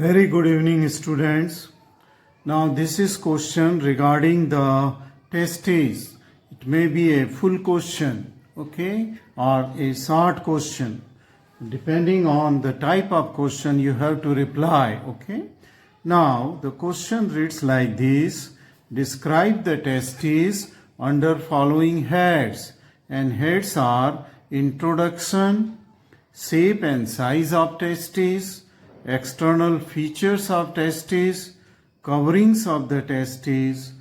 Very good evening, students. Now this is question regarding the testes. It may be a full question, okay, or a short question. Depending on the type of question you have to reply, okay. Now the question reads like this. Describe the testes under following heads, and heads are introduction, shape and size of testes, external features of testes, coverings of the testes,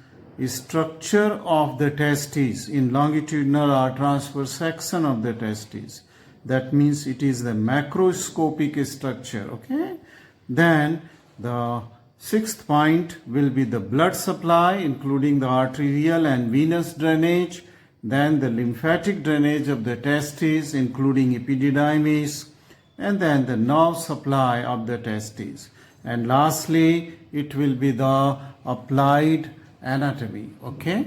structure of the testes in longitudinal or transverse section of the testes. That means it is the macroscopic structure, okay. Then the sixth point will be the blood supply, including the arterial and venous drainage. Then the lymphatic drainage of the testes, including epididymis, and then the nerve supply of the testes. And lastly, it will be the applied anatomy, okay.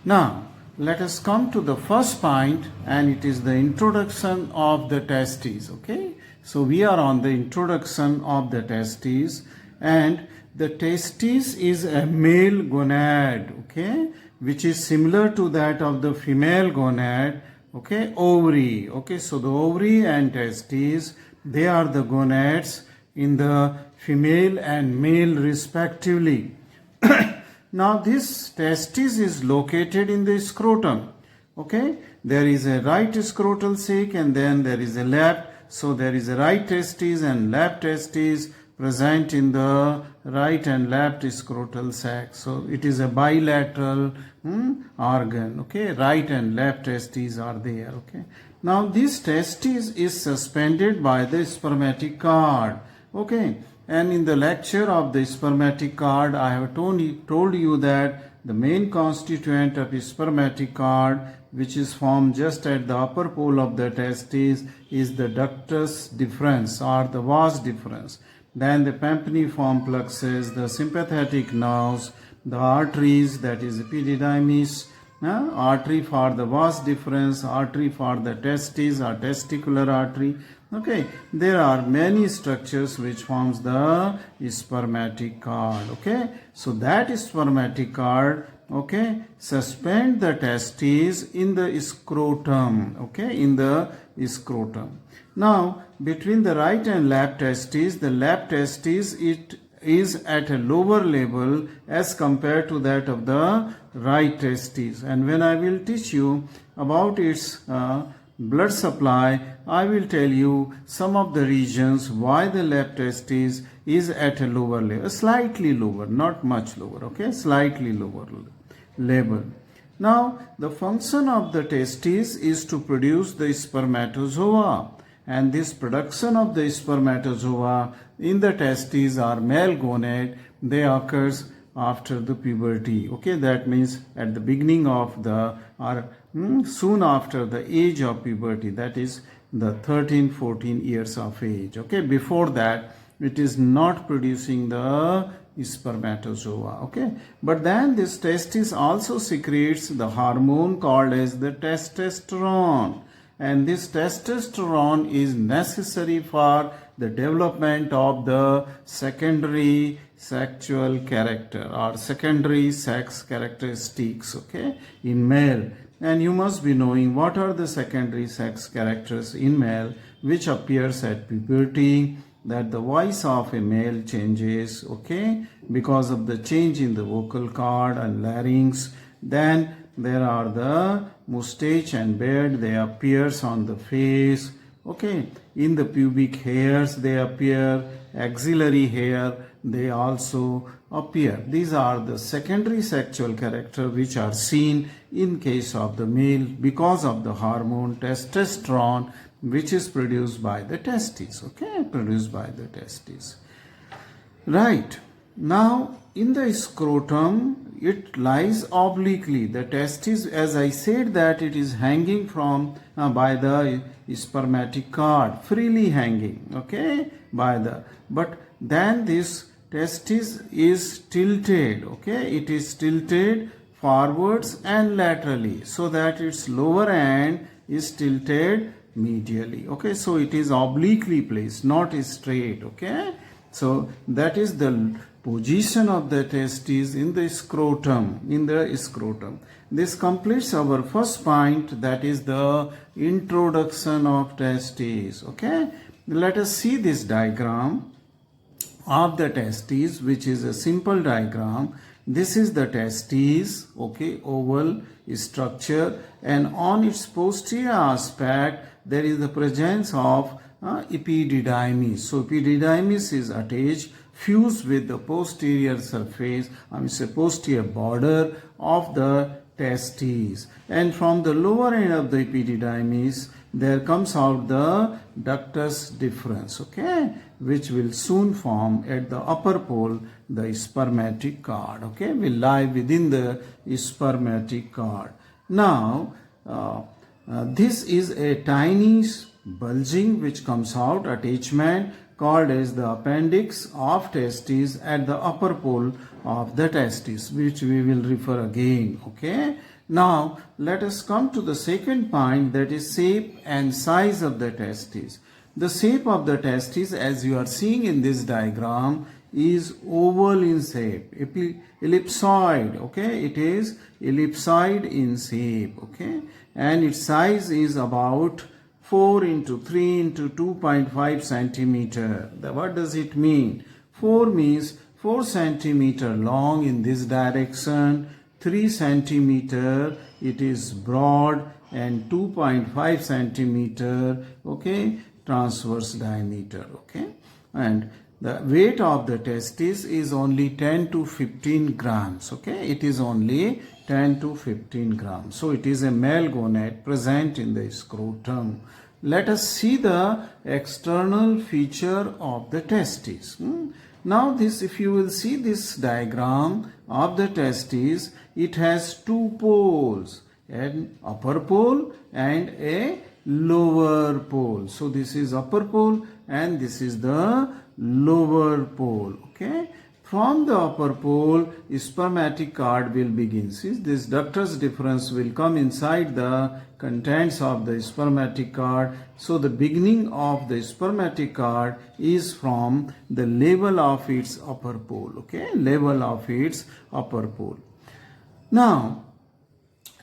Now, let us come to the first point, and it is the introduction of the testes, okay. So, we are on the introduction of the testes, and the testes is a male gonad, okay, which is similar to that of the female gonad, okay, ovary, okay. So the ovary and testes, they are the gonads in the female and male respectively. Now this testis is located in the scrotum, okay. There is a right scrotal sac and then there is a left. So there is a right testis and left testis present in the right and left scrotal sac. So it is a bilateral organ, okay. Right and left testes are there, okay. Now this testis is suspended by the spermatic cord, okay. And in the lecture of the spermatic cord, I have told you that the main constituent of spermatic cord, which is formed just at the upper pole of the testis, is the ductus deferens or the vas deferens. Then the pampiniform plexus, the sympathetic nerves, the arteries, that is epididymis, artery for the vas deferens, artery for the testes or testicular artery. Okay, there are many structures which forms the spermatic cord. Okay, so that spermatic cord, okay, suspend the testes in the scrotum. Okay, in the scrotum. Now, between the right and left testes, the left testes, it is at a lower level as compared to that of the right testes. And when I will teach you about its blood supply, I will tell you some of the reasons why the left testis is at a lower level, slightly lower, not much lower, okay, slightly lower level. Now, the function of the testis is to produce the spermatozoa, and this production of the spermatozoa in the testes or male gonad, they occurs after the puberty, okay. That means at the beginning of the or soon after the age of puberty, that is the 13-14 years of age, okay. Before that it is not producing the spermatozoa, okay. But then this testis also secretes the hormone called as the testosterone, and this testosterone is necessary for the development of the secondary sexual character or secondary sex characteristics, okay, in male. And you must be knowing what are the secondary sex characters in male which appears at puberty, that the voice of a male changes, okay, because of the change in the vocal cord and larynx. Then there are the mustache and beard, they appears on the face, okay. In the pubic hairs they appear, axillary hair they also appear. These are the secondary sexual character which are seen in case of the male because of the hormone testosterone, which is produced by the testes, okay, produced by the testes. Right. Now, in the scrotum, it lies obliquely. The testis, as I said, that it is hanging from by the spermatic cord, freely hanging, okay, by the. But then this testis is tilted, okay, it is tilted forwards and laterally, so that its lower end is tilted medially, okay. So it is obliquely placed, not straight, okay. So that is the position of the testes in the scrotum, This completes our first point, that is the introduction of testes. Okay, let us see this diagram of the testes, which is a simple diagram. This is the testes, okay, oval structure, and on its posterior aspect there is the presence of epididymis. So epididymis is attached, fused with the posterior surface, posterior border of the testes, and from the lower end of the epididymis there comes out the ductus deferens, okay, which will soon form at the upper pole the spermatic cord, okay, will lie within the spermatic cord. Now this is a tiny bulging which comes out attachment called as the appendix of testes at the upper pole of the testes, which we will refer again. Okay, now let us come to the second point, that is shape and size of the testes. The shape of the testes, as you are seeing in this diagram, is oval in shape, ellipsoid. Okay, it is ellipsoid in shape. Okay, and its size is about 4 into 3 into 2.5 centimeter. What does it mean? 4 means 4 centimeter long in this direction, 3 centimeter it is broad, and 2.5 centimeter, okay, transverse diameter. Okay, and the weight of the testis is only 10 to 15 grams. Okay, it is only 10 to 15 grams. So it is a male gonad present in the scrotum. Let us see the external feature of the testes. Now this, if you will see this diagram of the testes, it has two poles, an upper pole and a lower pole. So this is upper pole and this is the lower pole. Okay, from the upper pole spermatic cord will begin. See, this ductus deferens will come inside the contents of the spermatic cord. So the beginning of the spermatic cord is from the level of its upper pole. Okay, level of its upper pole. Now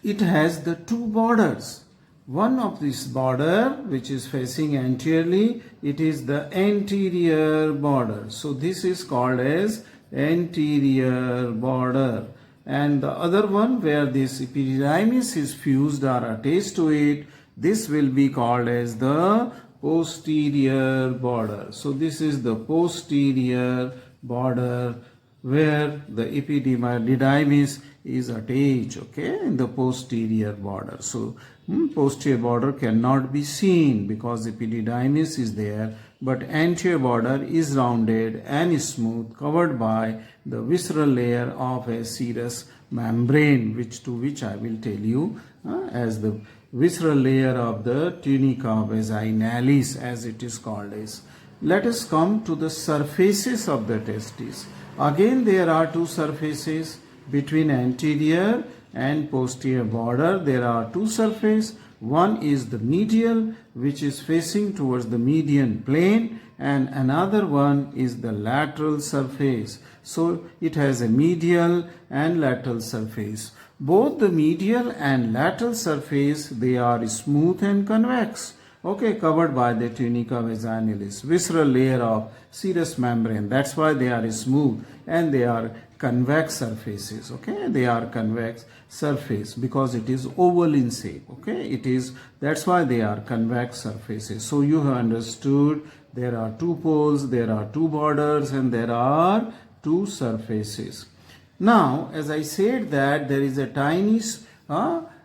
it has the two borders. One of this border, which is facing anteriorly, it is the anterior border. So this is called as anterior border. And the other one, where this epididymis is fused or attached to it, this will be called as the posterior border. So this is the posterior border where the epididymis is attached, okay, in the posterior border. So posterior border cannot be seen because epididymis is there, but anterior border is rounded and smooth, covered by the visceral layer of a serous membrane, to which I will tell you as the visceral layer of the tunica vaginalis, as it is called as. Let us come to the surfaces of the testes. Again, there are two surfaces between anterior and posterior border. There are two surfaces. One is the medial, which is facing towards the median plane, and another one is the lateral surface. So it has a medial and lateral surface. Both the medial and lateral surface, they are smooth and convex. Okay, covered by the tunica vaginalis, visceral layer of serous membrane. That's why they are smooth and they are convex surfaces. Okay, they are convex surface because it is oval in shape. Okay, that's why they are convex surfaces. So you have understood there are two poles, there are two borders, and there are two surfaces. Now, as I said that there is a tiny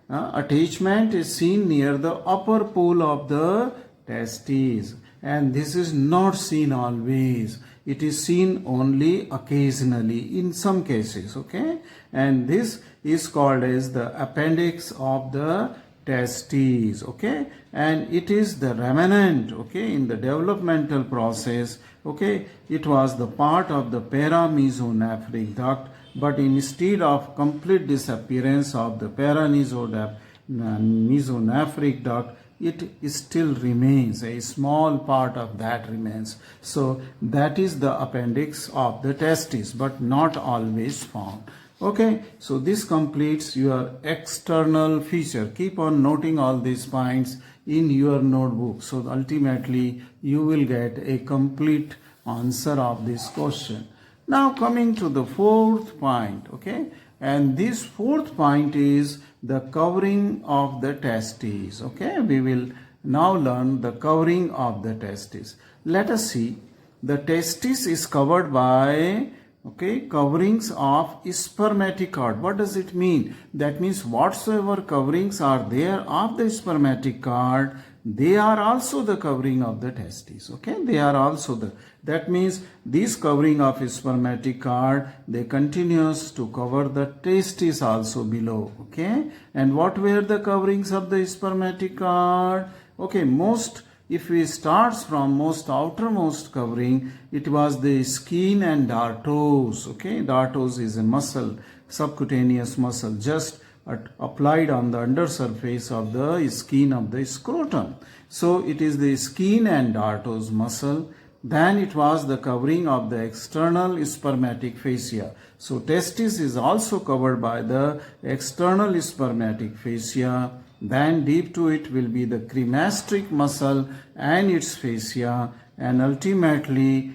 attachment is seen near the upper pole of the testes, and this is not seen always. It is seen only occasionally in some cases. Okay, and this is called as the appendix of the testes. Okay, and it is the remnant, okay, in the developmental process. Okay, it was the part of the paramesonephric duct, but instead of complete disappearance of the paramesonephric duct, it still remains, a small part of that remains. So that is the appendix of the testes, but not always found. Okay, so this completes your external feature. Keep on noting all these points in your notebook. So ultimately you will get a complete answer of this question. Now coming to the fourth point, okay, and this fourth point is the covering of the testes. Okay, we will now learn the covering of the testes. Let us see. The testis is covered by, okay, coverings of spermatic cord. What does it mean? That means whatsoever coverings are there of the spermatic cord, they are also the covering of the testes. Okay, they are also the, that means this covering of spermatic cord, they continues to cover the testes also below. Okay, and what were the coverings of the spermatic cord? Okay, most, if we starts from most outermost covering, it was the skin and dartos. Okay, dartos is a muscle, subcutaneous muscle, just applied on the undersurface of the skin of the scrotum. So it is the skin and dartos muscle. Then it was the covering of the external spermatic fascia. So testis is also covered by the external spermatic fascia. Then deep to it will be the cremasteric muscle and its fascia, and ultimately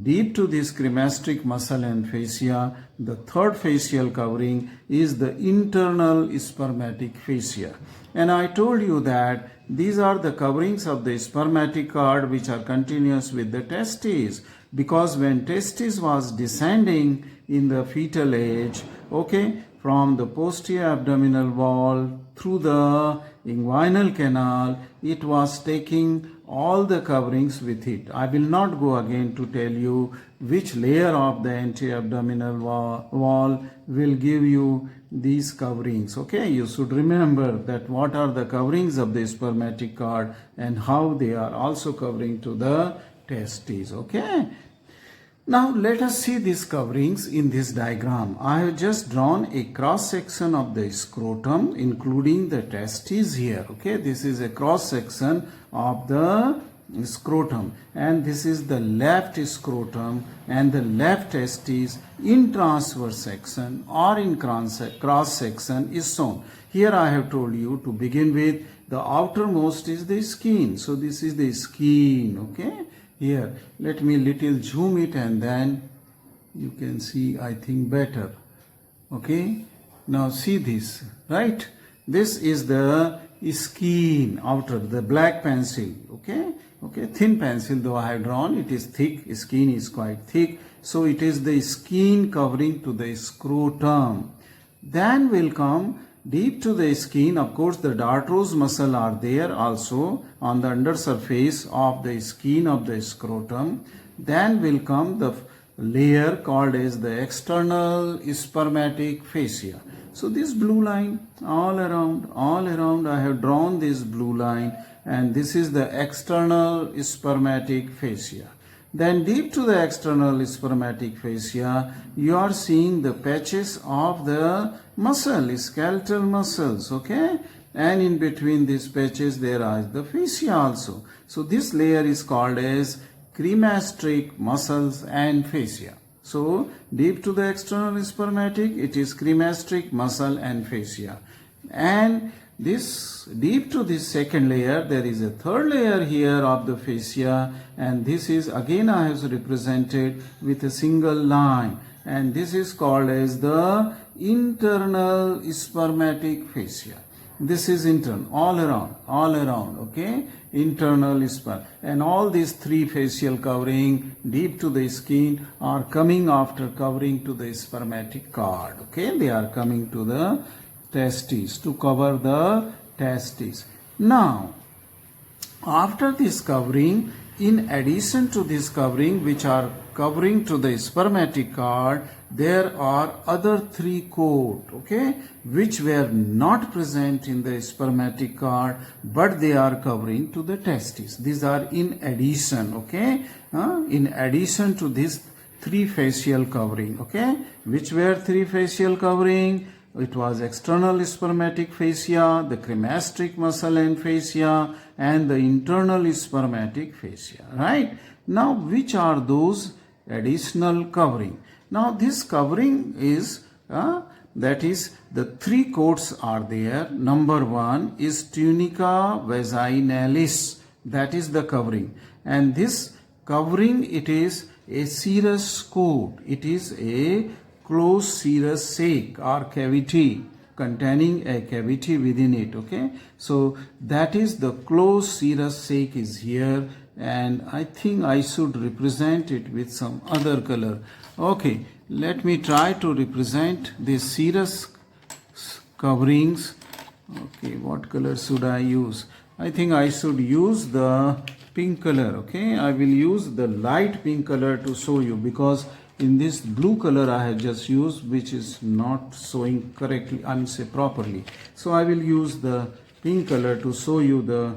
deep to this cremasteric muscle and fascia, the third fascial covering is the internal spermatic fascia. And I told you that these are the coverings of the spermatic cord which are continuous with the testes, because when testis was descending in the fetal age, okay, from the posterior abdominal wall through the inguinal canal, it was taking all the coverings with it. I will not go again to tell you which layer of the anterior abdominal wall will give you these coverings. Okay, you should remember that what are the coverings of the spermatic cord and how they are also covering to the testes. Okay. Now let us see these coverings in this diagram. I have just drawn a cross section of the scrotum including the testes here. Okay, this is a cross section of the scrotum, and this is the left scrotum and the left testes in transverse section or in cross section is shown. Here I have told you to begin with, the outermost is the skin. So this is the skin. Okay. Here, let me little zoom it and then you can see, I think, better. Okay, now see this, right? This is the skin outer, the black pencil. Okay, okay, thin pencil though I have drawn, it is thick, skin is quite thick. So it is the skin covering to the scrotum. Then will come deep to the skin. Of course, the dartos muscle are there also on the undersurface of the skin of the scrotum. Then will come the layer called as the external spermatic fascia. So this blue line all around I have drawn this blue line, and this is the external spermatic fascia. Then deep to the external spermatic fascia, you are seeing the patches of the muscle, skeletal muscles, okay? And in between these patches there is the fascia also. So this layer is called as cremasteric muscles and fascia. So deep to the external spermatic, it is cremasteric muscle and fascia. And this deep to this second layer, there is a third layer here of the fascia, and this is again I have represented with a single line, and this is called as the internal spermatic fascia. This is internal, all around, okay, internal sperm. And all these three fascial covering deep to the skin are coming after covering to the spermatic cord, okay, they are coming to the testes, to cover the testes. Now, after this covering, in addition to this covering which are covering to the spermatic cord, there are other three coat, okay, which were not present in the spermatic cord, but they are covering to the testes. These are in addition, okay, in addition to this three fascial covering, okay. Which were three fascial covering? it was external spermatic fascia, the cremasteric muscle and fascia, and the internal spermatic fascia, right? Now, which are those additional covering? Now, this covering is, that is, the three coats are there. Number one is tunica vaginalis, that is the covering. And this covering, it is a serous coat. It is a closed serous sac or cavity containing a cavity within it, okay? So that is the closed serous sac is here, and I think I should represent it with some other color. Okay, let me try to represent these serous coverings. Okay, what color should I use? I think I should use the pink color, okay? I will use the light pink color to show you, because in this blue color I have just used, which is not showing correctly, I mean say properly. So I will use the pink color to show you the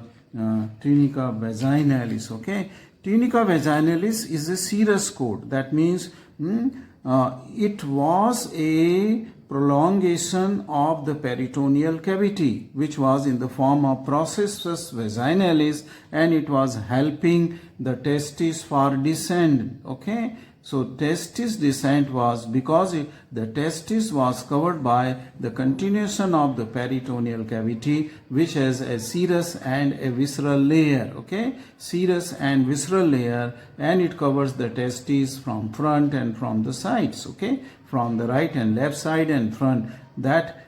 tunica vaginalis, okay? Tunica vaginalis is a serous coat. That means it was a prolongation of the peritoneal cavity, which was in the form of processus vaginalis, and it was helping the testis for descent, okay? So testis descent was because the testis was covered by the continuation of the peritoneal cavity, which has a serous and a visceral layer, okay? Serous and visceral layer, and it covers the testis from front and from the sides, okay? From the right and left side and front. That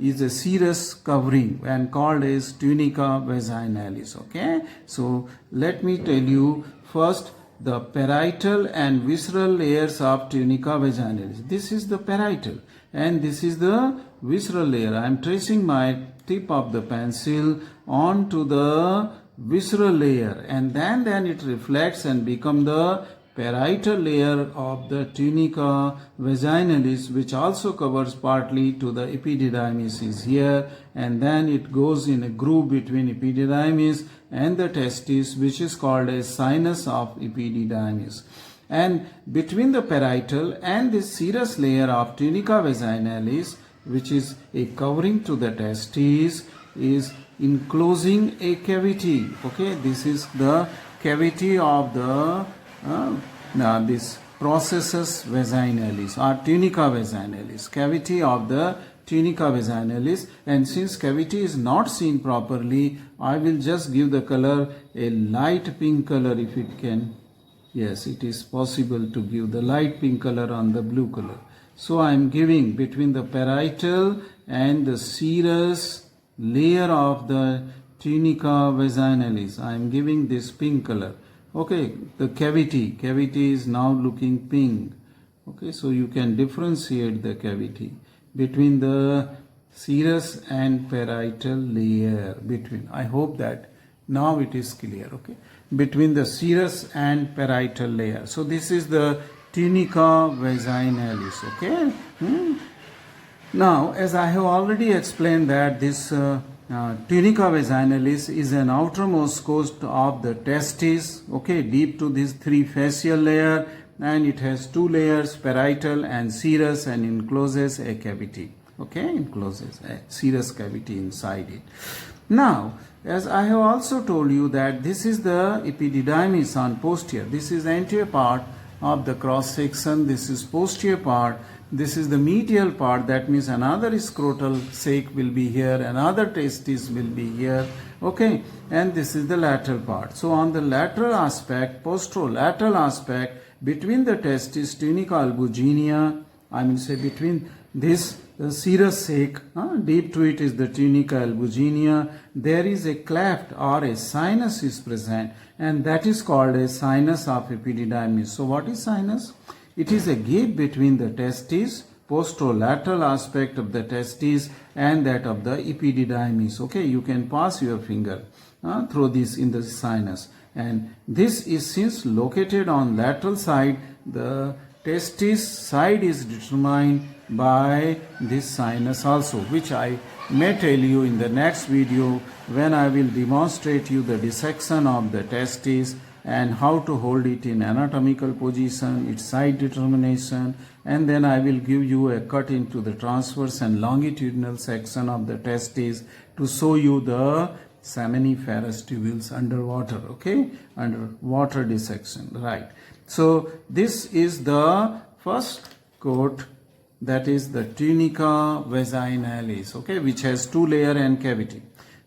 is a serous covering and called as tunica vaginalis, okay? So let me tell you first the parietal and visceral layers of tunica vaginalis. This is the parietal and this is the visceral layer. I am tracing my tip of the pencil onto the visceral layer, and then it reflects and become the parietal layer of the tunica vaginalis, which also covers partly to the epididymis is here, and then it goes in a groove between epididymis and the testis, which is called a sinus of epididymis. And between the parietal and the serous layer of tunica vaginalis, which is a covering to the testes, is enclosing a cavity. Okay, this is the cavity of the this processus vaginalis or tunica vaginalis, cavity of the tunica vaginalis. And since cavity is not seen properly, I will just give the color a light pink color if it can. Yes, it is possible to give the light pink color on the blue color. So I am giving between the parietal and the serous layer of the tunica vaginalis, I am giving this pink color. Okay, the cavity is now looking pink. Okay, so you can differentiate the cavity between the serous and parietal layer between. I hope that now it is clear. Okay, between the serous and parietal layer. So this is the tunica vaginalis. Okay. Now, as I have already explained that this tunica vaginalis is an outermost coat of the testis, okay, deep to this three fascial layer, and it has two layers, parietal and serous, and encloses a cavity, okay, encloses a serous cavity inside it. Now, as I have also told you that this is the epididymis on posterior. This is anterior part of the cross section, this is posterior part. This is the medial part, that means another scrotal sac will be here, another testis will be here, okay, and this is the lateral part. So on the lateral aspect, posterolateral aspect, between the testis, tunica albuginea, I mean say between this serous sac, deep to it is the tunica albuginea, there is a cleft or a sinus is present, and that is called a sinus of epididymis. So what is sinus? It is a gap between the testis, posterolateral aspect of the testis, and that of the epididymis. Okay, you can pass your finger through this in the sinus. And this is since located on lateral side, the testis side is determined by this sinus also, which I may tell you in the next video when I will demonstrate you the dissection of the testis and how to hold it in anatomical position, its side determination, and then I will give you a cut into the transverse and longitudinal section of the testes to show you the seminiferous tubules underwater, okay, underwater dissection, right. So this is the first coat, that is the tunica vaginalis, okay, which has 2 layer and cavity.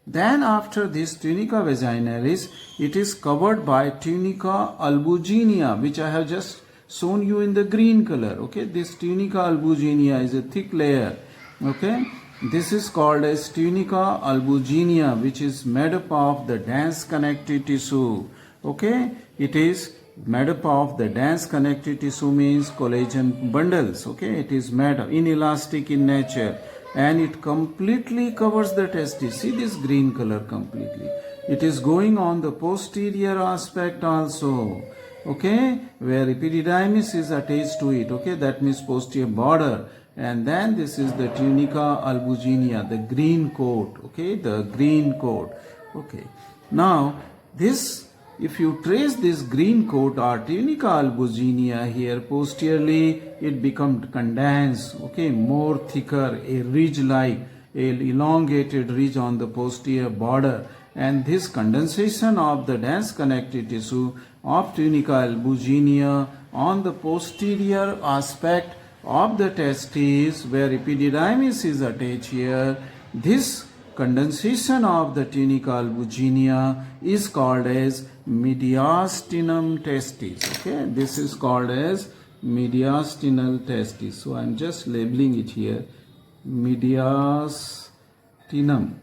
Then after this tunica vaginalis, it is covered by tunica albuginea, which I have just shown you in the green color, okay. This tunica albuginea is a thick layer, okay. This is called as tunica albuginea, which is made up of the dense connective tissue, okay. It is made up of the dense connective tissue, means collagen bundles, okay. It is made of inelastic in nature, and it completely covers the testis. See this green color completely. It is going on the posterior aspect also, okay, where epididymis is attached to it, okay, that means posterior border. And then this is the tunica albuginea, the green coat, okay, the green coat, okay. Now this, if you trace this green coat or tunica albuginea here posteriorly, it becomes condensed, okay, more thicker, a ridge-like, a elongated ridge on the posterior border. And this condensation of the dense connective tissue of tunica albuginea on the posterior aspect of the testes where epididymis is attached here, this condensation of the tunica albuginea is called as mediastinum testis, okay. This is called as mediastinal testis. So I am just labeling it here, mediastinum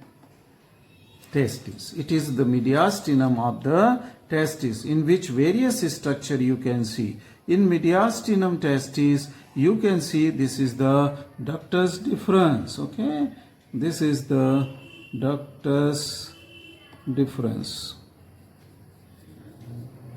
testis. It is the mediastinum of the testis, in which various structure you can see. In mediastinum testis, you can see this is the ductus deferens, okay. This is the ductus deferens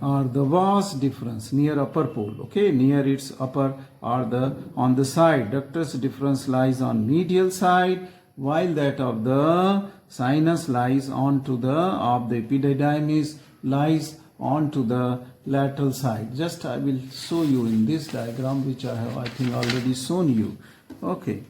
or the vas deferens near upper pole, okay, near its upper or the on the side. Ductus deferens lies on medial side, while that of the sinus lies onto the of the epididymis lies onto the lateral side. Just I will show you in this diagram, which I have I think already shown you, okay.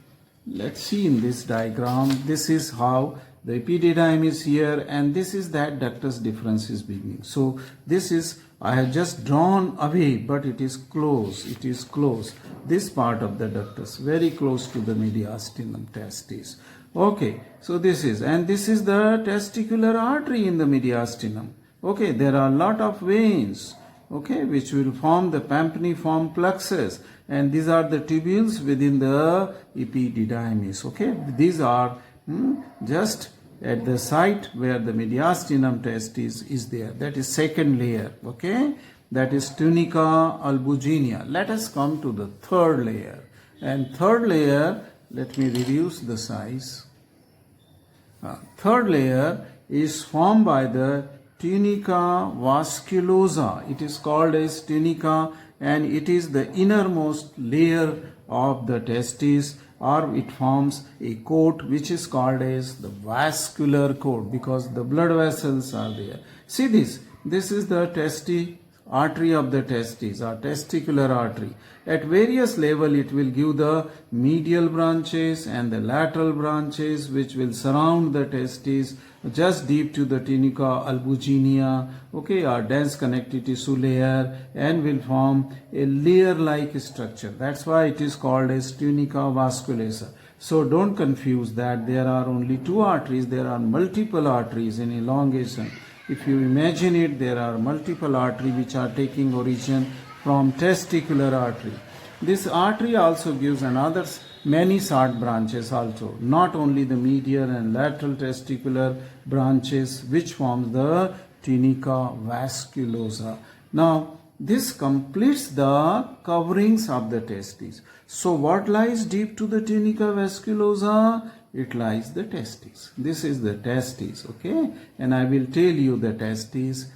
Let's see in this diagram. This is how the epididymis here, and this is that ductus deferens is beginning. So this is, I have just drawn away, but it is close. It is close. This part of the ductus, very close to the mediastinum testis. Okay, so this is, and this is the testicular artery in the mediastinum. Okay, there are a lot of veins, okay, which will form the pampiniform plexus, and these are the tubules within the epididymis, okay. These are just at the site where the mediastinum testis is there. That is second layer, okay. That is tunica albuginea. Let us come to the third layer. And third layer, let me reduce the size. Third layer is formed by the tunica vasculosa. It is called as tunica, and it is the innermost layer of the testis, or it forms a coat which is called as the vascular coat, because the blood vessels are there. See this is the artery of the testis, or testicular artery. At various level it will give the medial branches and the lateral branches which will surround the testis just deep to the tunica albuginea, okay, or dense connective tissue layer, and will form a layer-like structure. That's why it is called as tunica vasculosa. So don't confuse that there are only 2 arteries, there are multiple arteries in elongation. If you imagine it, there are multiple arteries which are taking origin from testicular artery. This artery also gives another many short branches also, not only the medial and lateral testicular branches which forms the tunica vasculosa. Now this completes the coverings of the testes. So what lies deep to the tunica vasculosa? It lies the testes. This is the testes, okay, and I will tell you the testes,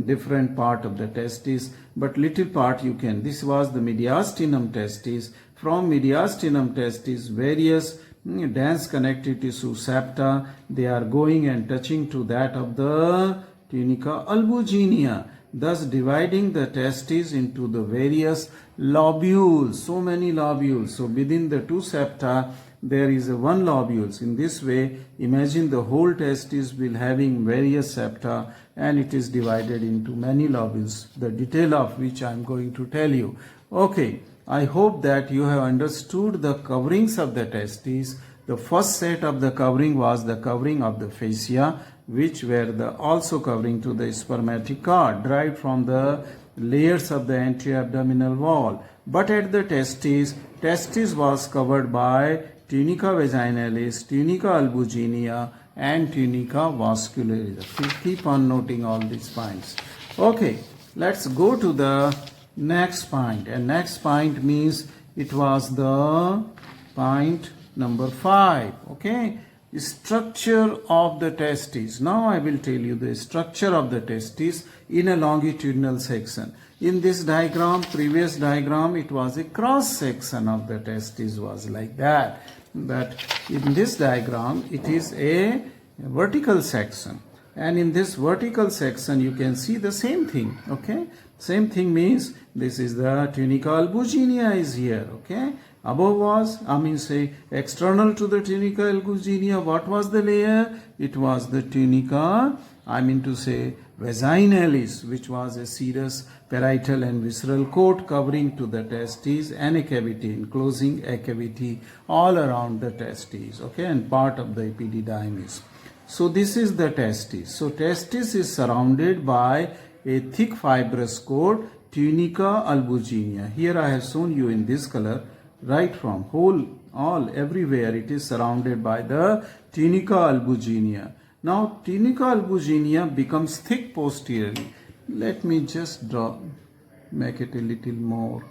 different part of the testes, but little part you can. This was the mediastinum testis. From mediastinum testis, various dense connective tissue septa, they are going and touching to that of the tunica albuginea. thus dividing the testes into the various lobules. So many lobules. So within the two septa, there is a one lobules. In this way, imagine the whole testis will having various septa, and it is divided into many lobules, the detail of which I am going to tell you. Okay, I hope that you have understood the coverings of the testes. The first set of the covering was the covering of the fascia, which were the also covering to the spermatic cord derived from the layers of the anterior abdominal wall. But at the testes was covered by tunica vaginalis, tunica albuginea, and tunica vascularis. Keep on noting all these points. Okay, let's go to the next point. And next point means it was the point number 5. Okay, structure of the testes. Now I will tell you the structure of the testes in a longitudinal section. In this diagram, previous diagram, it was a cross section of the testes was like that. But in this diagram, it is a vertical section. And in this vertical section, you can see the same thing. Okay, same thing means this is the tunica albuginea is here. Okay, above was, external to the tunica albuginea, what was the layer? It was the tunica, vaginalis, which was a serous parietal and visceral coat covering to the testes and a cavity, enclosing a cavity all around the testes, okay, and part of the epididymis. So this is the testis. So testis is surrounded by a thick fibrous coat, tunica albuginea. Here I have shown you in this color, right from all everywhere it is surrounded by the tunica albuginea. Now tunica albuginea becomes thick posteriorly. Let me just make it a little more.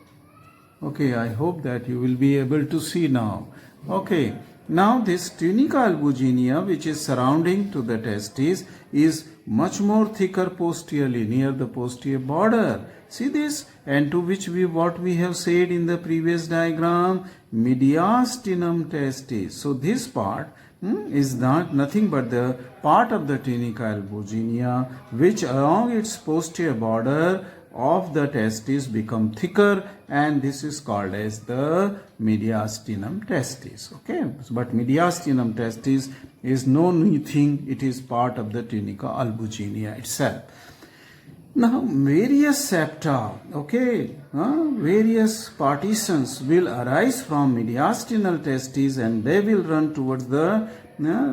Okay, I hope that you will be able to see now. Okay, now this tunica albuginea, which is surrounding to the testes, is much more thicker posteriorly near the posterior border. See this, and to which what we have said in the previous diagram, mediastinum testis. So this part is nothing but the part of the tunica albuginea, which along its posterior border of the testis become thicker, and this is called as the mediastinum testis. Okay, but mediastinum testis is no new thing, it is part of the tunica albuginea itself. Now various septa, okay, various partitions will arise from mediastinal testes, and they will run towards the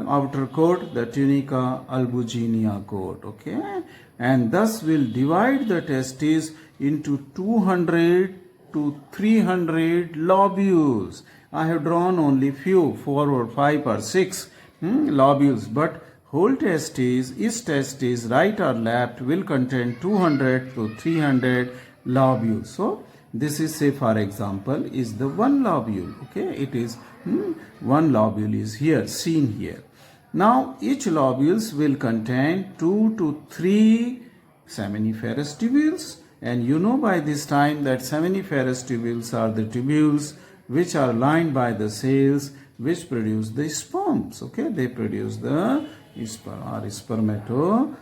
outer coat, the tunica albuginea coat, okay, and thus will divide the testes into 200 to 300 lobules. I have drawn only few, 4 or 5 or 6 lobules, but whole testes, each testes, right or left, will contain 200 to 300 lobules. So this is, say for example, is the one lobule. Okay, it is one lobule is here, seen here. Now each lobules will contain 2 to 3 seminiferous tubules, and you know by this time that seminiferous tubules are the tubules which are lined by the cells which produce the sperms. Okay, they produce the spermatozoa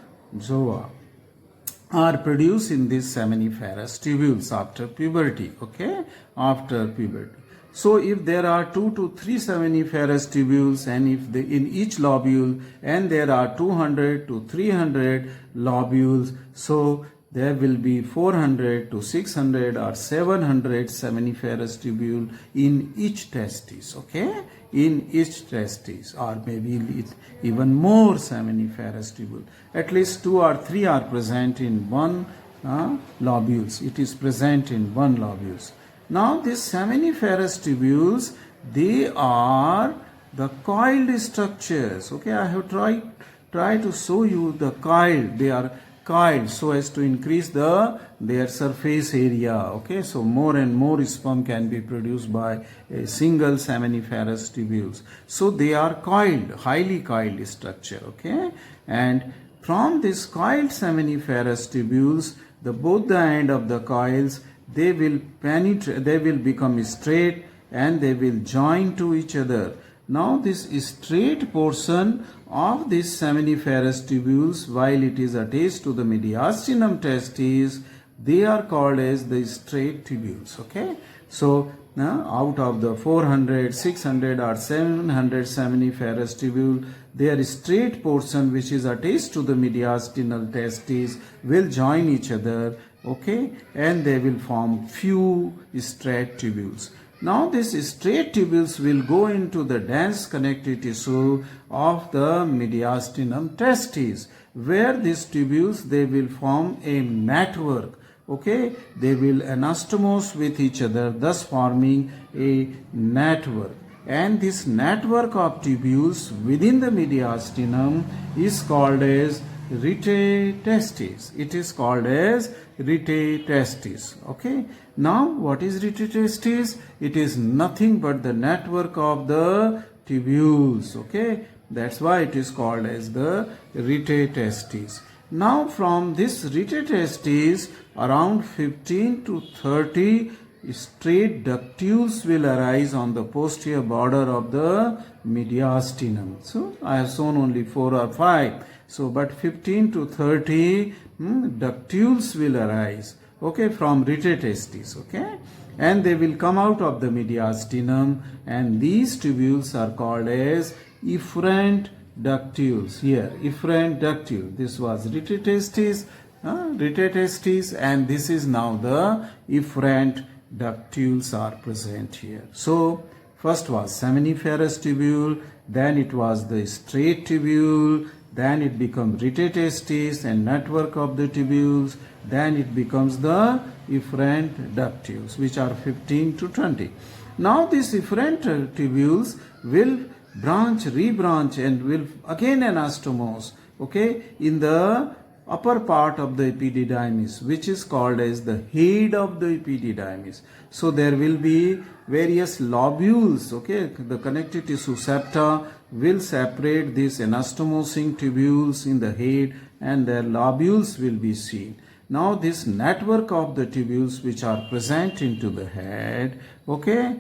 are produced in these seminiferous tubules after puberty. Okay, after puberty. So if there are 2 to 3 seminiferous tubules, and if in each lobule, and there are 200 to 300 lobules, so there will be 400 to 600 or 700 seminiferous tubule in each testis. Okay, in each testis, or maybe even more seminiferous tubule. At least 2 or 3 are present in one lobules. It is present in one lobules. Now these seminiferous tubules, they are the coiled structures. Okay, I have tried to show you the coiled. They are coiled so as to increase their surface area. Okay, so more and more sperm can be produced by a single seminiferous tubules. So they are coiled, highly coiled structure. Okay, and from this coiled seminiferous tubules, both the end of the coils, they will penetrate, they will become straight, and they will join to each other. Now this straight portion of these seminiferous tubules, while it is attached to the mediastinum testis, they are called as the straight tubules. Okay, so out of the 400, 600 or 700 seminiferous tubule, their straight portion which is attached to the mediastinal testis will join each other, okay, and they will form few straight tubules. Now these straight tubules will go into the dense connective tissue of the mediastinum testis, where these tubules, they will form a network. Okay, they will anastomose with each other, thus forming a network. And this network of tubules within the mediastinum is called as rete testis. It is called as rete testis. Okay. Now, what is rete testis? It is nothing but the network of the tubules. Okay. That's why it is called as the rete testis. Now, from this rete testis, around 15 to 30 straight ductules will arise on the posterior border of the mediastinum. So, I have shown only 4 or 5. So, but 15 to 30 ductules will arise, okay, from rete testis, okay, and they will come out of the mediastinum, and these tubules are called as efferent ductules. Here, efferent ductule. This was rete testis, and this is now the efferent ductules are present here. So, first was seminiferous tubule, then it was the straight tubule, then it becomes rete testis and network of the tubules, then it becomes the efferent ductules, which are 15 to 20. Now these efferent tubules will branch, rebranch, and will again anastomose, okay, in the upper part of the epididymis, which is called as the head of the epididymis. So there will be various lobules, okay, the connective tissue septa will separate these anastomosing tubules in the head, and their lobules will be seen. Now this network of the tubules which are present into the head, okay,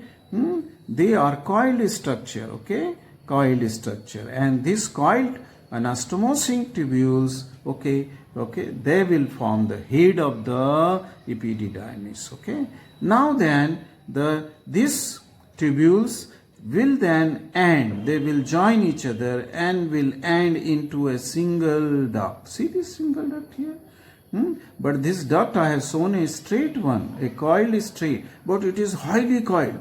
they are coiled structure, okay, coiled structure, and this coiled anastomosing tubules, okay, they will form the head of the epididymis, okay. Now then, these tubules will then end, they will join each other and will end into a single duct. See this single duct here? But this duct I have shown a straight one, a coiled straight, but it is highly coiled,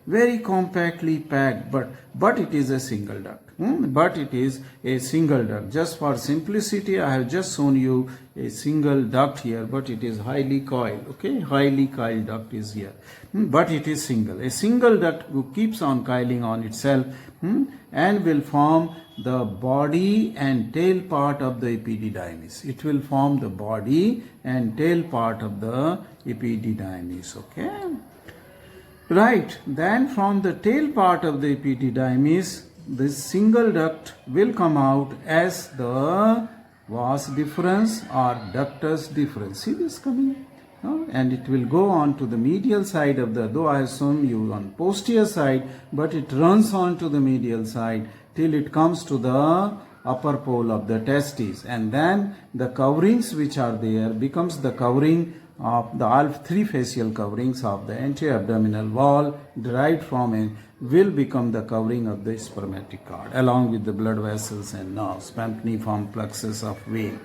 very compactly packed, but it is a single duct. But it is a single duct. Just for simplicity, I have just shown you a single duct here, but it is highly coiled. Okay, highly coiled duct is here, but it is single. A single duct who keeps on coiling on itself and will form the body and tail part of the epididymis. It will form the body and tail part of the epididymis. Okay. Right, then from the tail part of the epididymis, this single duct will come out as the vas deferens or ductus deferens. See this coming? And it will go on to the medial side of the, though I have shown you on posterior side, but it runs on to the medial side till it comes to the upper pole of the testes, and then the coverings which are there becomes the covering of the all three facial coverings of the anterior abdominal wall derived from it will become the covering of the spermatic cord along with the blood vessels and nerves, pampiniform plexus of vein.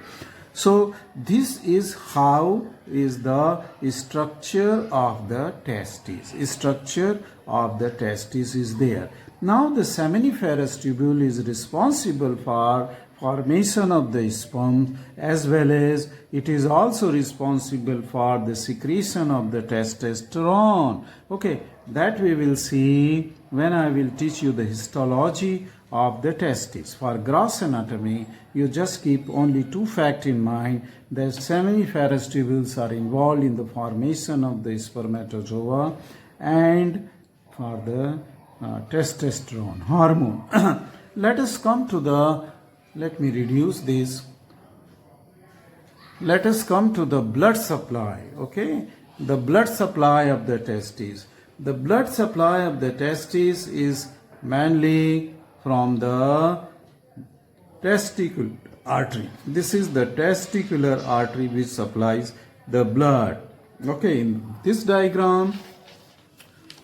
So this is how is the structure of the testes. Structure of the testes is there. Now the seminiferous tubule is responsible for formation of the sperm, as well as it is also responsible for the secretion of the testosterone. Okay, that we will see when I will teach you the histology of the testes. For gross anatomy, you just keep only two facts in mind. The seminiferous tubules are involved in the formation of the spermatozoa and for the testosterone hormone. Let us come to the, let me reduce this. Let us come to the blood supply, okay? The blood supply of the testes. The blood supply of the testes is mainly from the testicular artery. This is the testicular artery which supplies the blood. Okay, in this diagram,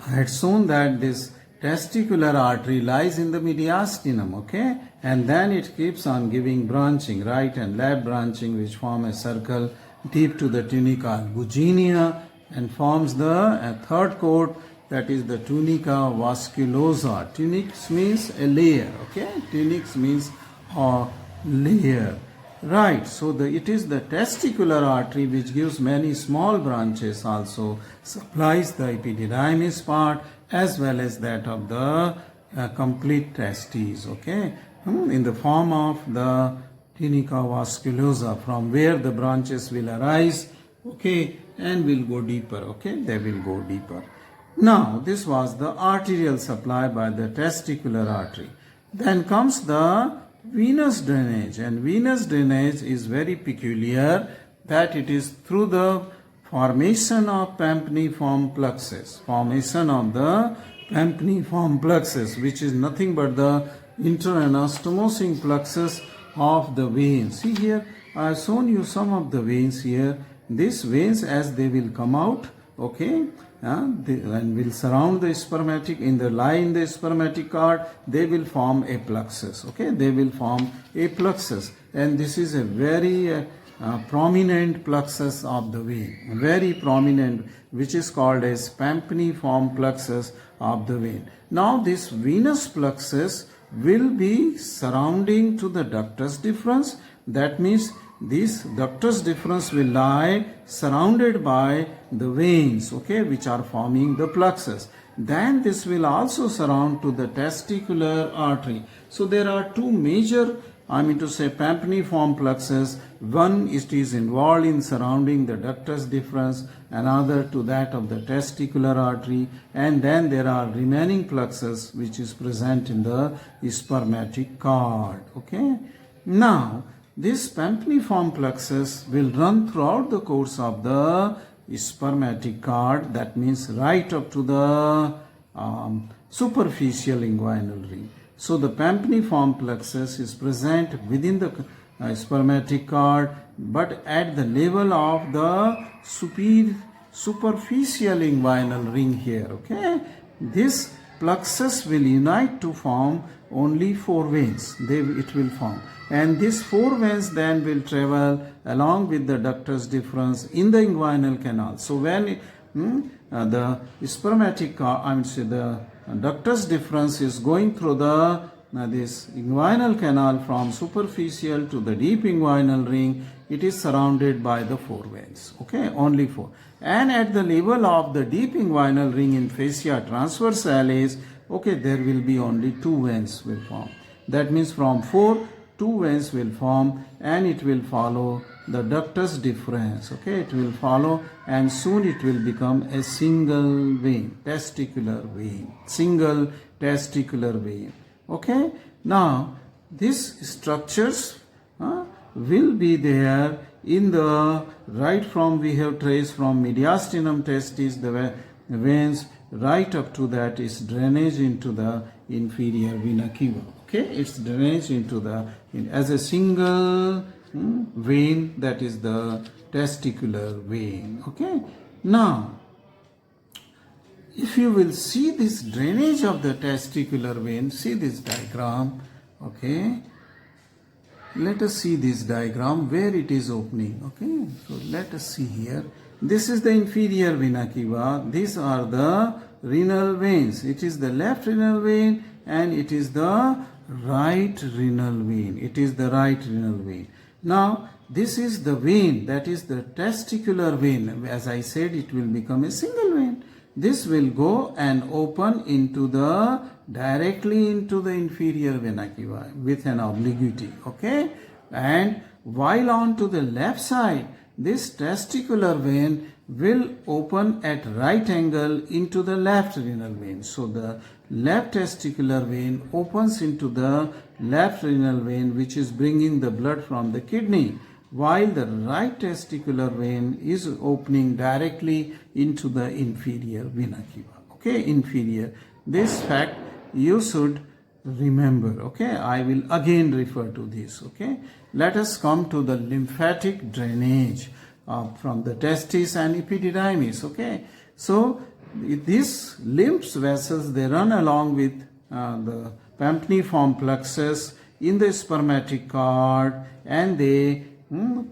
I had shown that this testicular artery lies in the mediastinum, okay, and then it keeps on giving branching, right and left branching, which form a circle deep to the tunica albuginea and forms the third coat, that is the tunica vasculosa. Tunix means a layer, okay, tunix means a layer. Right, so it is the testicular artery which gives many small branches, also supplies the epididymis part as well as that of the complete testes, okay, in the form of the tunica vasculosa, from where the branches will arise, okay, and will go deeper, okay, they will go deeper. Now, this was the arterial supply by the testicular artery. Then comes the venous drainage, and venous drainage is very peculiar, that it is through the formation of Pampiniform plexus, which is nothing but the interanastomosing plexus of the veins. See here, I have shown you some of the veins here. These veins, as they will come out, okay, and will surround the spermatic, in the lie in the spermatic cord, they will form a plexus, okay, they will form a plexus, and this is a very prominent plexus of the vein, very prominent, which is called as Pampiniform plexus of the vein. Now this venous plexus will be surrounding to the ductus deferens, that means this ductus deferens will lie surrounded by the veins, okay, which are forming the plexus. Then this will also surround to the testicular artery. So there are two major, Pampiniform plexus. One, it is involved in surrounding the ductus deferens, another to that of the testicular artery, and then there are remaining plexus which is present in the spermatic cord, okay. Now, this Pampiniform plexus will run throughout the course of the spermatic cord, that means right up to the superficial inguinal ring. So the Pampiniform plexus is present within the spermatic cord, but at the level of the superficial inguinal ring here, okay. This plexus will unite to form only 4 veins, it will form, and these 4 veins then will travel along with the ductus deferens in the inguinal canal. So when the spermatic, the ductus deferens is going through the this inguinal canal from superficial to the deep inguinal ring, it is surrounded by the 4 veins, okay, only 4. And at the level of the deep inguinal ring in fascia transversalis, okay, there will be only 2 veins will form. That means from 4, 2 veins will form, and it will follow the ductus deferens, okay, it will follow, and soon it will become a single vein, testicular vein, single testicular vein, okay. Now, these structures will be there in the, right from, we have traced from mediastinum testis, the veins, right up to that is drainage into the inferior vena cava, okay, it's drainage into the, as a single vein, that is the testicular vein, okay. Now, if you will see this drainage of the testicular vein, see this diagram, okay. Let us see this diagram where it is opening, okay. So let us see here. This is the inferior vena cava. These are the renal veins. It is the left renal vein and it is the right renal vein. It is the right renal vein. Now, this is the vein, that is the testicular vein. As I said, it will become a single vein. This will go and open into the, directly into the inferior vena cava with an obliquity, okay. And while on to the left side, this testicular vein will open at right angle into the left renal vein. So the left testicular vein opens into the left renal vein, which is bringing the blood from the kidney, while the right testicular vein is opening directly into the inferior vena cava, okay, inferior. This fact you should remember. Okay, I will again refer to this. Okay, let us come to the lymphatic drainage from the testis and epididymis. Okay, so these lymph vessels, they run along with the Pampniform plexus in the spermatic cord, and they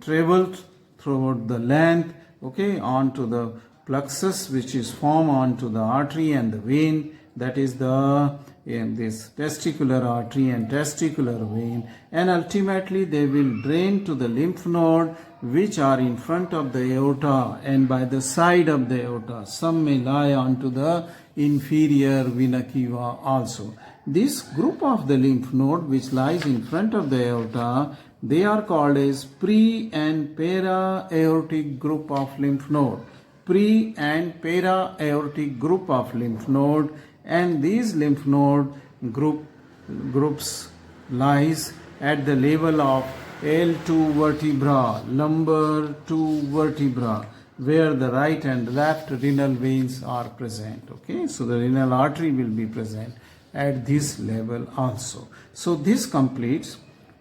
travel throughout the length, okay, onto the plexus, which is formed onto the artery and the vein, that is the this testicular artery and testicular vein, and ultimately they will drain to the lymph node which are in front of the aorta and by the side of the aorta. Some may lie onto the inferior vena cava also. This group of the lymph node which lies in front of the aorta, they are called as pre and para aortic group of lymph node. Pre and para aortic group of lymph node, and these lymph node groups lies at the level of L2 vertebra, lumbar 2 vertebra, where the right and left renal veins are present. Okay, so the renal artery will be present at this level also. So this completes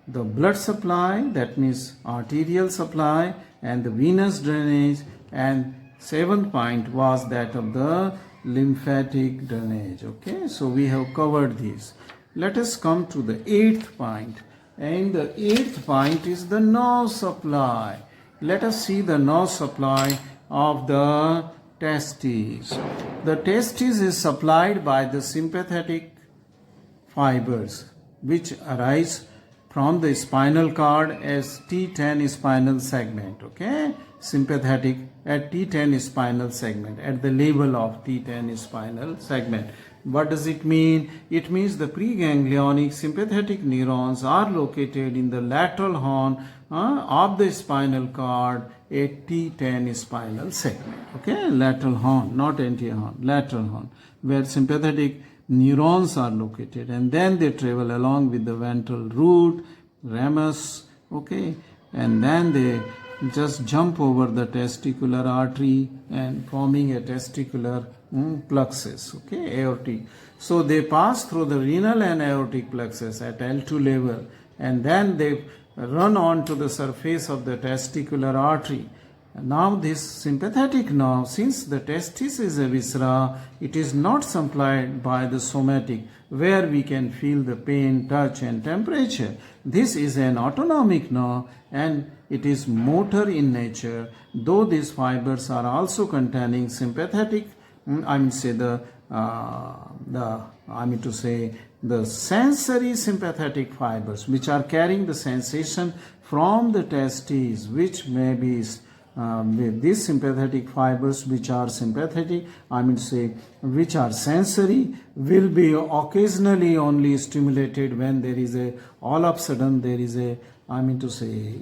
the blood supply, that means arterial supply, and the venous drainage, and seventh point was that of the lymphatic drainage. Okay, so we have covered this. Let us come to the eighth point, and the eighth point is the nerve supply. Let us see the nerve supply of the testes. The testes is supplied by the sympathetic fibers which arise from the spinal cord as T10 spinal segment. Okay, sympathetic at T10 spinal segment, at the level of T10 spinal segment. What does it mean? It means the preganglionic sympathetic neurons are located in the lateral horn of the spinal cord at T10 spinal segment. Okay, lateral horn, not anterior horn, lateral horn, where sympathetic neurons are located, and then they travel along with the ventral root, ramus, okay, and then they just jump over the testicular artery and forming a testicular plexus, okay, aortic. So they pass through the renal and aortic plexus at L2 level, and then they run on to the surface of the testicular artery. Now this sympathetic nerve, since the testis is a viscera, it is not supplied by the somatic, where we can feel the pain, touch and temperature. This is an autonomic nerve, and it is motor in nature, though these fibers are also containing sympathetic, the sensory sympathetic fibers, which are carrying the sensation from the testes, which may be these sympathetic fibers which are sympathetic, which are sensory, will be occasionally only stimulated when there is all of a sudden there is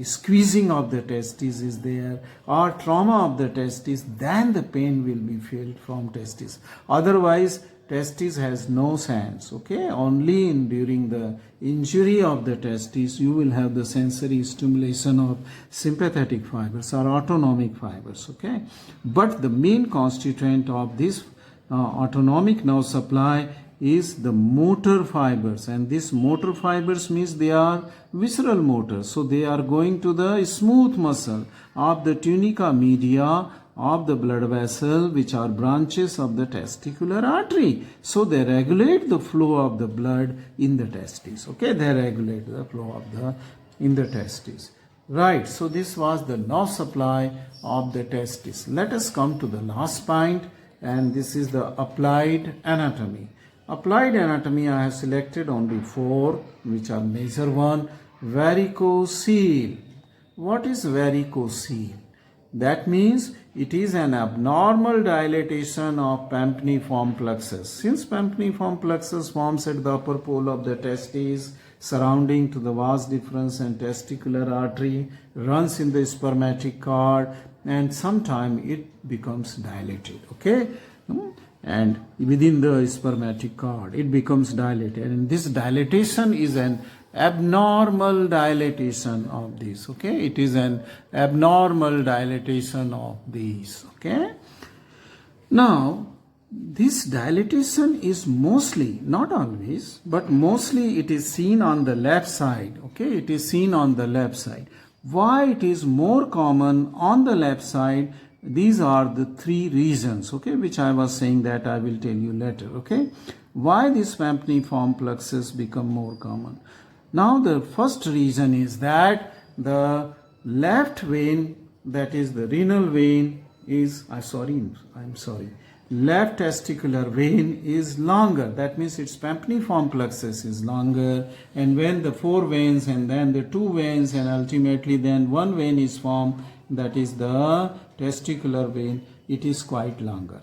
squeezing of the testes is there, or trauma of the testes, then the pain will be felt from testes. Otherwise, testis has no sense. Okay, only during the injury of the testis you will have the sensory stimulation of sympathetic fibers or autonomic fibers. Okay, but the main constituent of this autonomic nerve supply is the motor fibers, and these motor fibers means they are visceral motors. So they are going to the smooth muscle of the tunica media of the blood vessel, which are branches of the testicular artery. So they regulate the flow of the blood in the testes. Okay, they regulate the flow of the in the testes. Right, so this was the nerve supply of the testes. Let us come to the last point, and this is the applied anatomy. Applied anatomy, I have selected only 4, which are major one. Varicocele. What is varicocele? That means it is an abnormal dilatation of Pampniform plexus. Since Pampniform plexus forms at the upper pole of the testes, surrounding to the vas deferens and testicular artery, runs in the spermatic cord, and sometime it becomes dilated. Okay, and within the spermatic cord it becomes dilated, and this dilatation is an abnormal dilatation of this. Okay, it is an abnormal dilatation of these. Okay, now this dilatation is mostly, not always, but mostly it is seen on the left side. Okay, it is seen on the left side. Why it is more common on the left side? These are the three reasons, okay, which I was saying that I will tell you later. Okay, why this Pampiniform plexus become more common? Now the first reason is that the left vein, that is the renal vein, is left testicular vein is longer. That means its Pampiniform plexus is longer, and when the four veins and then the two veins and ultimately then one vein is formed, that is the testicular vein, it is quite longer.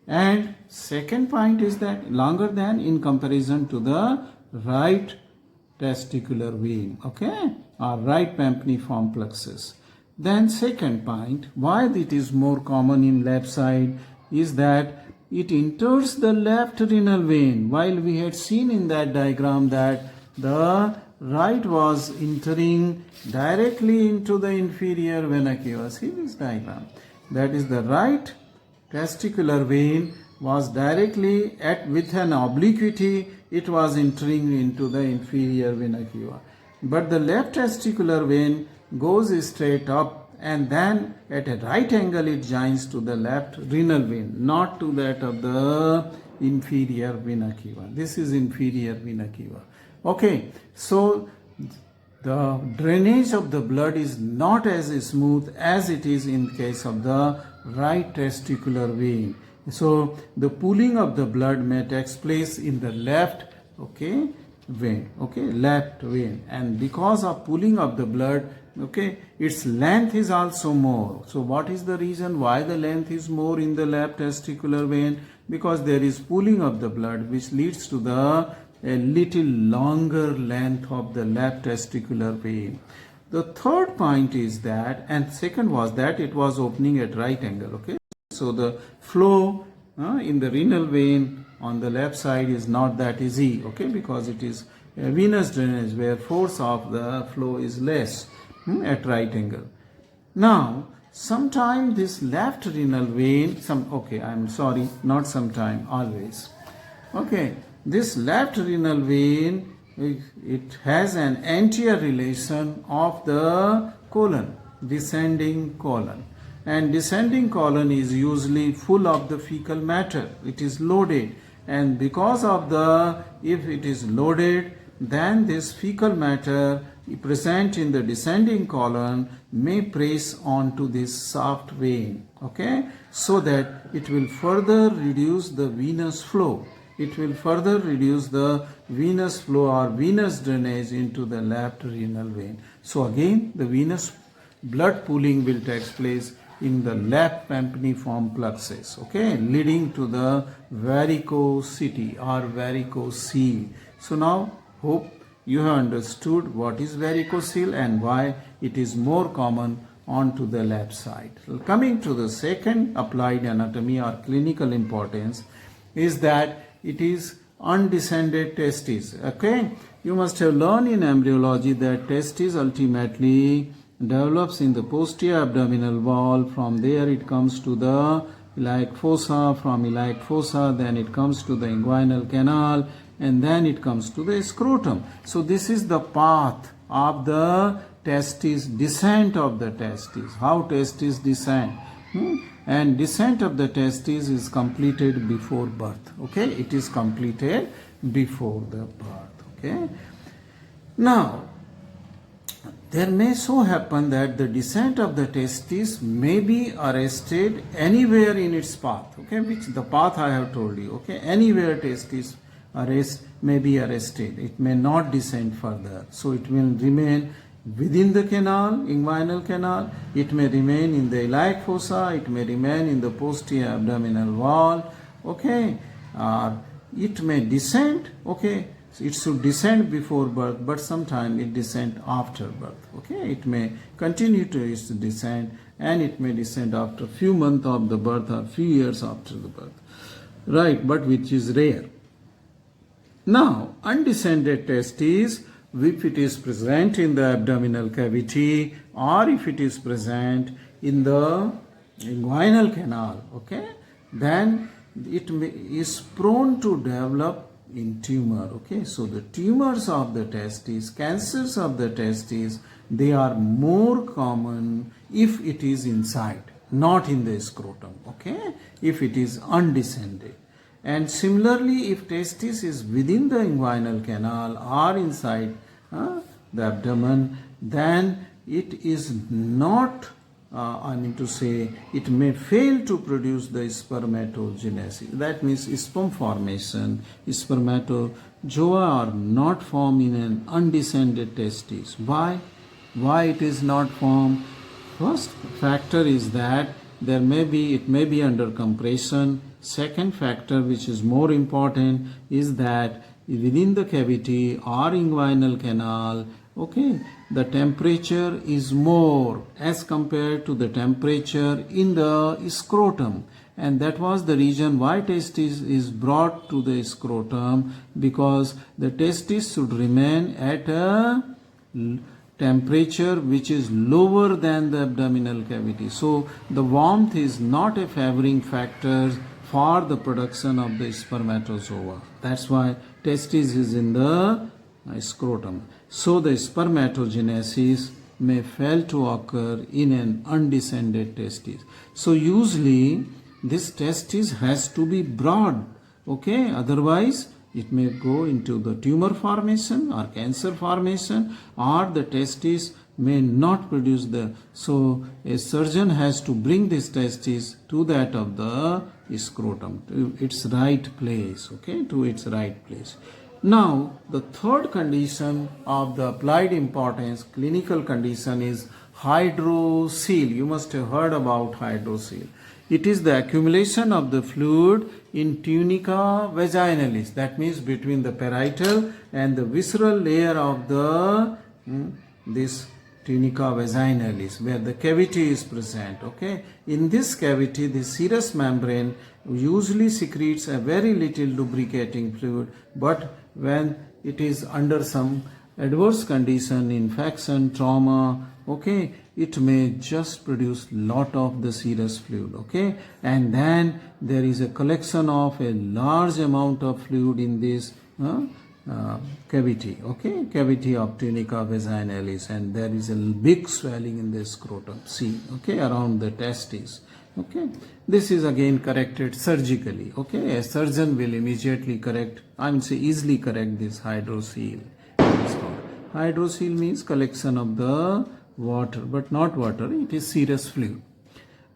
And second point is that longer than in comparison to the right testicular vein, okay, or right Pampiniform plexus. Then second point, why it is more common in left side is that it enters the left renal vein, while we had seen in that diagram that the right was entering directly into the inferior vena cava. See this diagram, that is the right testicular vein was directly with an obliquity, it was entering into the inferior vena cava. But the left testicular vein goes straight up and then at a right angle it joins to the left renal vein, not to that of the inferior vena cava. This is inferior vena cava. Okay, so the drainage of the blood is not as smooth as it is in case of the right testicular vein. So the pooling of the blood may take place in the left, okay, vein, okay, left vein, and because of pooling of the blood, okay, its length is also more. So what is the reason why the length is more in the left testicular vein? Because there is pooling of the blood which leads to the a little longer length of the left testicular vein. The third point is that, and second was that it was opening at right angle, okay. So the flow in the renal vein on the left side is not that easy, okay, because it is a venous drainage where force of the flow is less at right angle. Now, sometime this left renal vein, always. Okay, this left renal vein, it has an anterior relation of the colon, descending colon. And descending colon is usually full of the fecal matter. It is loaded, and because of if it is loaded, then this fecal matter present in the descending colon may press onto this soft vein, okay, so that it will further reduce the venous flow. It will further reduce the venous flow or venous drainage into the left renal vein. So again, the venous blood pooling will take place in the left Pampiniform plexus, okay, leading to the varicosity or varicocele. So now, hope you have understood what is varicocele and why it is more common onto the left side. Coming to the second applied anatomy or clinical importance is that it is undescended testes. Okay, you must have learned in embryology that testis ultimately develops in the posterior abdominal wall. From there it comes to the iliac fossa, from iliac fossa then it comes to the inguinal canal, and then it comes to the scrotum. So this is the path of the testis, descent of the testis, how testis descend. And descent of the testis is completed before birth, okay, it is completed before the birth, okay. Now, there may so happen that the descent of the testis may be arrested anywhere in its path, okay, which the path I have told you, okay, anywhere testis may be arrested, it may not descend further, so it will remain within the canal, inguinal canal, it may remain in the iliac fossa, it may remain in the posterior abdominal wall, okay, it may descend, okay, so it should descend before birth, but sometimes it descend after birth, okay, it may continue to its descent and it may descend after few months of the birth or few years after the birth, right, but which is rare. Now, undescended testes, if it is present in the abdominal cavity or if it is present in the inguinal canal, okay, then is prone to develop in tumor. Okay, so the tumors of the testes, cancers of the testes, they are more common if it is inside, not in the scrotum. Okay, if it is undescended. And similarly, if testis is within the inguinal canal or inside the abdomen, then it is not, it may fail to produce the spermatogenesis. That means sperm formation, spermatozoa are not formed in an undescended testis. Why? Why it is not formed? First factor is that it may be under compression. Second factor, which is more important, is that within the cavity or inguinal canal, okay, the temperature is more as compared to the temperature in the scrotum, and that was the reason why testis is brought to the scrotum, because the testis should remain at a temperature which is lower than the abdominal cavity. So the warmth is not a favoring factor for the production of the spermatozoa. That's why testis is in the scrotum. So the spermatogenesis may fail to occur in an undescended testis. So usually this testis has to be broad. Okay, otherwise it may go into the tumor formation or cancer formation, or the testis may not produce so a surgeon has to bring this testis to that of the scrotum, to its right place. Okay, to its right place. Now the third condition of the applied importance clinical condition is hydrocele. You must have heard about hydrocele. It is the accumulation of the fluid in tunica vaginalis, that means between the parietal and the visceral layer of the this tunica vaginalis, where the cavity is present. Okay, in this cavity the serous membrane usually secretes a very little lubricating fluid, but when it is under some adverse condition, infection, trauma, okay, it may just produce lot of the serous fluid. Okay, and then there is a collection of a large amount of fluid in this cavity. Okay, cavity of tunica vaginalis, and there is a big swelling in the scrotum. See, okay, around the testes. Okay, this is again corrected surgically. Okay, a surgeon will immediately easily correct this hydrocele. Hydrocele means collection of the water, but not water, it is serous fluid.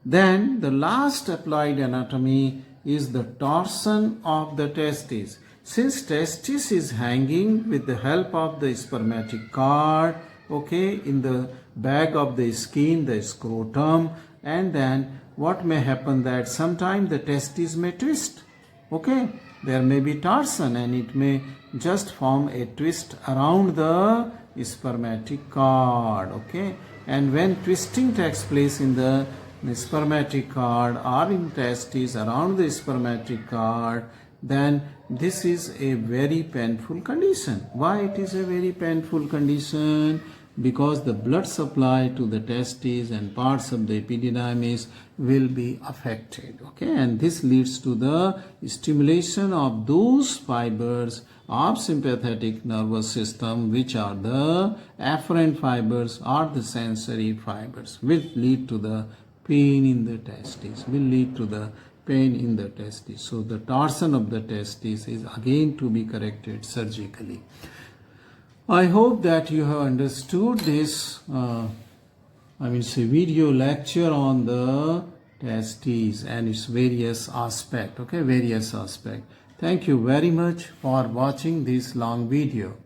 Then the last applied anatomy is the torsion of the testis. Since testis is hanging with the help of the spermatic cord, okay, in the back of the skin, the scrotum, and then what may happen that sometimes the testis may twist. Okay, there may be torsion and it may just form a twist around the spermatic cord. Okay, and when twisting takes place in the spermatic cord or in testes around the spermatic cord, then this is a very painful condition. Why it is a very painful condition? Because the blood supply to the testes and parts of the epididymis will be affected. Okay, and this leads to the stimulation of those fibers of sympathetic nervous system which are the afferent fibers or the sensory fibers, will lead to the pain in the testes, So the torsion of the testes is again to be corrected surgically. I hope that you have understood this video lecture on the testes and its various aspects. Okay, various aspects. Thank you very much for watching this long video.